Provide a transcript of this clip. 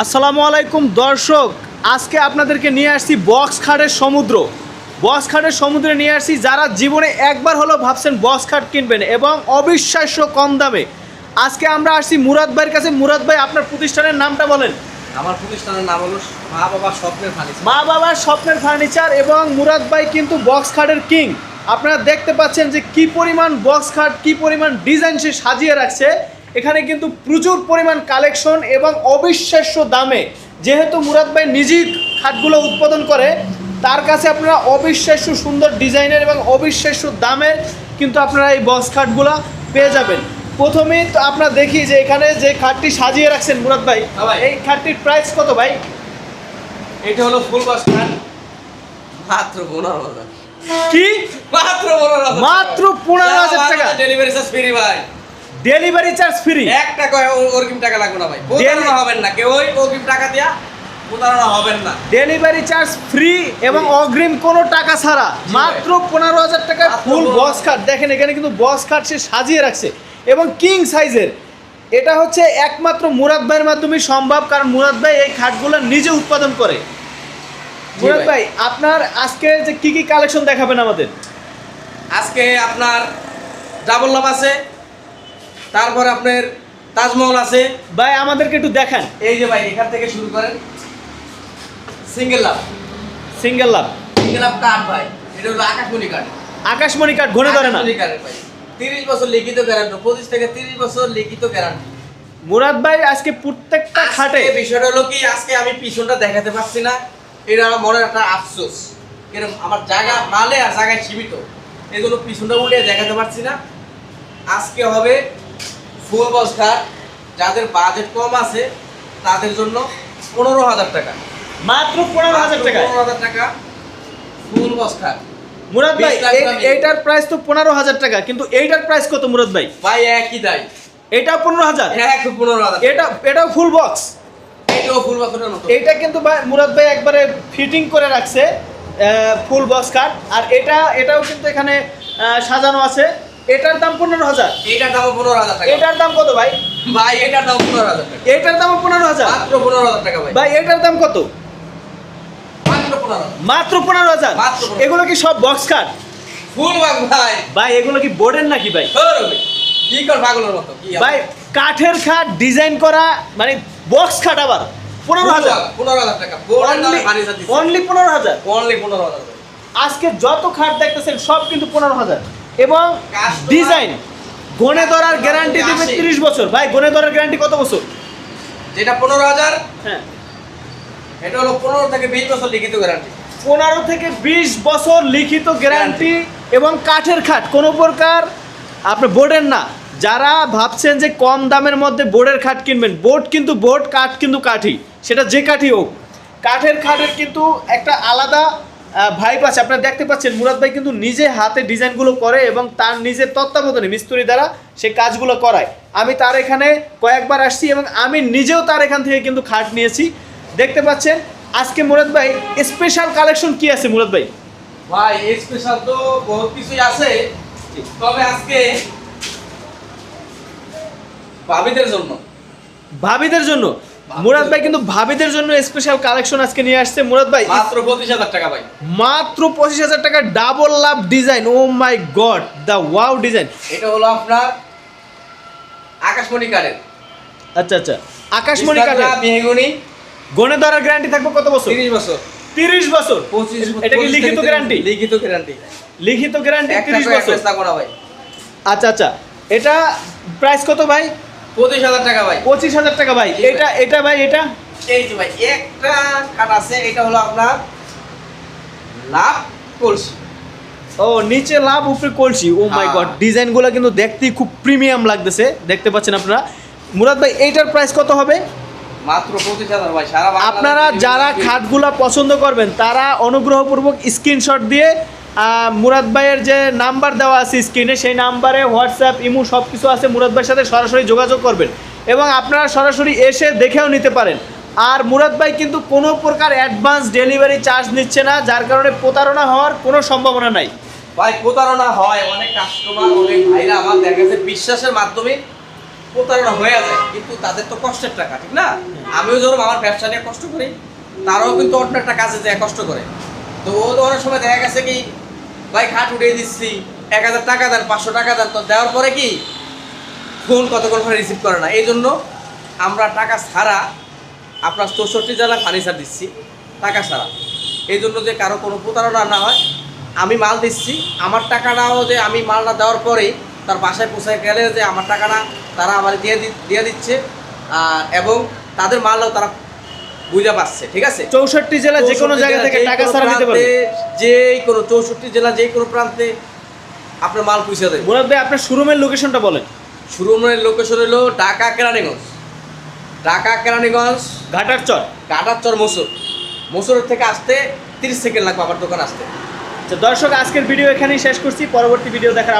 আসসালামু আলাইকুম দর্শক, আজকে আপনাদেরকে নিয়ে আসছি বক্স খাটের সমুদ্র। বক্স খাটের সমুদ্রে নিয়ে আসছি যারা জীবনে একবার হলো ভাবছেন বক্স খাট কিনবেন এবং অবিশ্বাস্য কম দামে। আজকে আমরা আসছি মুরাদ ভাইয়ের কাছে। মুরাদ ভাই, আপনার প্রতিষ্ঠানের নামটা বলেন। আমার প্রতিষ্ঠানের নাম হলো মা বাবার স্বপ্নের ফার্নিচার। মা বাবার স্বপ্নের ফার্নিচার। এবং মুরাদ ভাই কিন্তু বক্স খাটের কিং। আপনারা দেখতে পাচ্ছেন যে কি পরিমাণ বক্স খাট, কি পরিমাণ ডিজাইন সে সাজিয়ে রাখছে। এখানে কিন্তু প্রচুর পরিমাণ কালেকশন এবং অবিশ্বাস্য দামে। যেহেতু মুরাদ ভাই নিজেই খাটগুলো উৎপাদন করে, তার কাছে আপনারা অবিশ্বাস্য সুন্দর ডিজাইনের এবং অবিশ্বাস্য দামের কিন্তু আপনারা এই বক্স খাটগুলো পেয়ে যাবেন। প্রথমেই তো আপনারা দেখি যে এখানে যে খাটটি সাজিয়ে রাখছেন মুরাদ ভাই, এই খাটটির প্রাইস কত ভাই? এটা হলো ফুল বক্স খাট, মাত্র 15,000। কি? মাত্র 15,000, মাত্র 15,000 টাকা। ডেলিভারি চার্জ ফ্রি ভাই। Delivery charge free. 1 টাকা অগ্রিম টাকা লাগবে না ভাই। প্রতারণা হবেন না, কেউ ওই অগ্রিম টাকা দিয়া প্রতারণা হবেন না। ডেলিভারি চার্জ ফ্রি এবং অগ্রিম কোনো টাকা ছাড়া মাত্র 15,000 টাকায় ফুল বক্স খাট। দেখেন এখানে কিন্তু বক্স খাট সে সাজিয়ে রাখছে এবং কিং সাইজের। এটা হচ্ছে একমাত্র মুরাদ ভাইয়ের মাধ্যমে সম্ভব, কারণ মুরাদ ভাই এই খাটগুলো নিজে উৎপাদন করে। মুরাদ ভাই, আপনার আজকে যে কি কি কালেকশন দেখাবেন আমাদের? আজকে আপনার ডাবল লাভ আছে, তারপর আপনার তাজমহল আছে। ভাই আমাদেরকে একটু দেখান। এই যে ভাই এখান থেকে শুরু করেন। সিঙ্গেল লাভ। সিঙ্গেল লাভ। সিঙ্গেল লাভ কাঠ ভাই, এটা হলো আকাশমণি কাঠ। আকাশমণি কাঠ ঘনে ধরে না। আকাশমণি কাঠের ভাই 30 বছর লিখিত গ্যারান্টি, 25 থেকে 30 বছর লিখিত গ্যারান্টি। মুরাদ ভাই আজকে প্রত্যেকটা খাটে বিষয়টা হলো কি, আজকে আমি পিছনটা দেখাতে পারছি না, এটা আমার মনে একটা আফসোস। এরকম আমার জায়গা মালে আর জায়গায় সীমিত, এই জন্য পিছনটা উল্টে দেখাতে পারছি না। আজকে হবে ফুল বক্স খাট, যাদের বাজেট কম আছে তাদের জন্য 15,000 টাকা। মাত্র 15,000 টাকা। 15,000 টাকা ফুল বক্স খাট। মুরাদ ভাই, এইটার প্রাইস তো 15,000 টাকা, কিন্তু এইটার প্রাইস কত মুরাদ ভাই? ভাই একই দাই। এটাও 15,000। হ্যাঁ 15,000। এটাও ফুল বক্স। এটাও ফুল বক্সের মতো। এটা কিন্তু ভাই মুরাদ ভাই একবারে ফিটিং করে রাখছে ফুল বক্স কাট। আর এটাও কিন্তু এখানে সাজানো আছে। এটার দাম 15,000। এটার দাম 15,000 টাকা। এটার দাম কত ভাই? ভাই এটার দাম 15,000 টাকা। এটার দাম 15,000। মাত্র 15,000 টাকা ভাই। ভাই এটার দাম কত? মাত্র 15,000। মাত্র 15,000। মাত্র 15,000। এগুলো কি সব বক্স কাট? ফুল বক্স ভাই। ভাই এগুলো কি বোর্ডের নাকি ভাই? কি কর পাগলের মতো কি ভাই কাঠের খাট ডিজাইন করা, মানে বক্স খাট আবার 15,000। 15,000 টাকা। বোর্ডের দামে ফার্নিচার দিছি। অনলি 15,000। অনলি 15,000। আজকে যত খাট দেখতেছেন সব কিন্তু 15,000 এবং ডিজাইন। গনে ধরার গ্যারান্টি দিবে 30 বছর। ভাই গনে ধরার গ্যারান্টি কত বছর? যেটা 15,000, হ্যাঁ, এটা হলো 15 থেকে 20 বছর লিখিত গ্যারান্টি। 15 থেকে 20 বছর লিখিত গ্যারান্টি এবং কাঠের খাট, কোনো প্রকার আপনি বোর্ডের না। যারা ভাবছেন যে কম দামের মধ্যে বোর্ডের খাট কিনবেন, বোর্ড কিন্তু বোর্ড, কাঠ কিন্তু কাঠই, সেটা যে কাঠই হোক। কাঠের খাটের কিন্তু একটা আলাদা ভাইব আছে। আপনারা দেখতে পাচ্ছেন মুরাদ ভাই কিন্তু নিজে হাতে ডিজাইনগুলো করে এবং তার নিজের তত্ত্বাবধানে মিস্ত্রি দ্বারা সে কাজগুলো করায়। আমি তার এখানে কয়েকবার আসছি এবং আমি নিজেও তার এখান থেকে কিন্তু খাট নিয়েছি। দেখতে পাচ্ছেন আজকে মুরাদ ভাই স্পেশাল কালেকশন কি আছে মুরাদ ভাই? ভাই স্পেশাল তো বহুত কিছুই আছে, তবে আজকে ভাবিদের জন্য মুরাদ ভাই কিন্তু ভাবিদের জন্য স্পেশাল কালেকশন আজকে নিয়ে আসছে। মুরাদ ভাই মাত্র 25,000 টাকা ভাই। মাত্র 25,000 টাকা ডাবল লাভ ডিজাইন। ও মাই গড, দা ওয়াও ডিজাইন। এটা হলো আপনার আকাশমণি কাঠের। আচ্ছা আচ্ছা, আকাশমণি কাঠের বেগুনি। গনে ধরার গ্যারান্টি থাকবে কত বছর? 30 বছর। 30 বছর। 25 বছর। এটা কি লিখিত গ্যারান্টি? লিখিত গ্যারান্টি। লিখিত গ্যারান্টি 30 বছর। একটা করা ভাই। আচ্ছা আচ্ছা, এটা প্রাইস কত ভাই? 25,000 টাকা ভাই। 25,000 টাকা ভাই। এটা ভাই এটা এই যে ভাই একটা কাঠ আছে, এটা হলো আপনার লাভ কলসি। ও নিচে লাভ উপরে কলসি। ও মাই গড, ডিজাইনগুলো কিন্তু দেখতেই খুব প্রিমিয়াম লাগতেছে। দেখতে পাচ্ছেন আপনারা। মুরাদ ভাই এইটার প্রাইস কত হবে? মাত্র 25,000 ভাই। সারা আপনারা যারা খাটগুলা পছন্দ করবেন তারা অনুগ্রহপূর্বক স্ক্রিনশট দিয়ে মুরাদ ভাইয়ের যে নাম্বার দেওয়া আছে স্ক্রিনে, সেই নাম্বারে হোয়াটসঅ্যাপ, ইমো সব কিছু আছে। মুরাদ ভাইয়ের সাথে সরাসরি যোগাযোগ করবেন এবং আপনারা সরাসরি এসে দেখেও নিতে পারেন। আর মুরাদ ভাই কিন্তু কোনো প্রকার অ্যাডভান্স ডেলিভারি চার্জ নিচ্ছে না, যার কারণে প্রতারণা হওয়ার কোনো সম্ভাবনা নাই। ভাই প্রতারণা হয়, অনেক কাস্টমার অনেক ভাইরা আমার দেখা গেছে বিশ্বাসের মাধ্যমে প্রতারণা হয়ে যায়, কিন্তু তাদের তো কষ্টের টাকা, ঠিক না? আমিও যেরকম আমার ব্যবসা নিয়ে কষ্ট করি, তারাও কিন্তু অন্য একটা কাজে যায় কষ্ট করে। তো ও তো অনেক সময় দেখা গেছে কি ভাই খাট উঠিয়ে দিচ্ছি, 1000 টাকা দেন, 500 টাকা দেন, তো দেওয়ার পরে কি ফোন কতক্ষণ করে রিসিভ করে না। এই জন্য আমরা টাকা ছাড়া আপনার 64 জেলা ফার্নিচার দিচ্ছি টাকা ছাড়া। এই জন্য যে কারো কোনো প্রতারণা না হয়, আমি মাল দিচ্ছি, আমার টাকাটাও যে আমি মালটা দেওয়ার পরেই তার বাসায় পৌঁছায় গেলে যে আমার টাকাটা তারা আমার দিয়ে দিচ্ছে, এবং তাদের মালও তারা বুঝে পাচ্ছে। ঠিক আছে, 64 জেলা যে কোনো জায়গা থেকে টাকা ছাড়া নিতে পারবে। যেই কোনো 64 জেলা যে কোনো প্রান্তে আপনার মাল পৌঁছে দেবে। মুরাদ ভাই আপনার শোরুমের লোকেশনটা বলেন। শোরুমের লোকেশন হলো ঢাকা কেরানীগঞ্জ, ঘাটার চর। ঘাটার চর মসুরের থেকে আসতে 30 সেকেন্ড লাগবে আমার দোকান আসতে। তো দর্শক, আজকের ভিডিও এখানেই শেষ করছি। পরবর্তী ভিডিও দেখার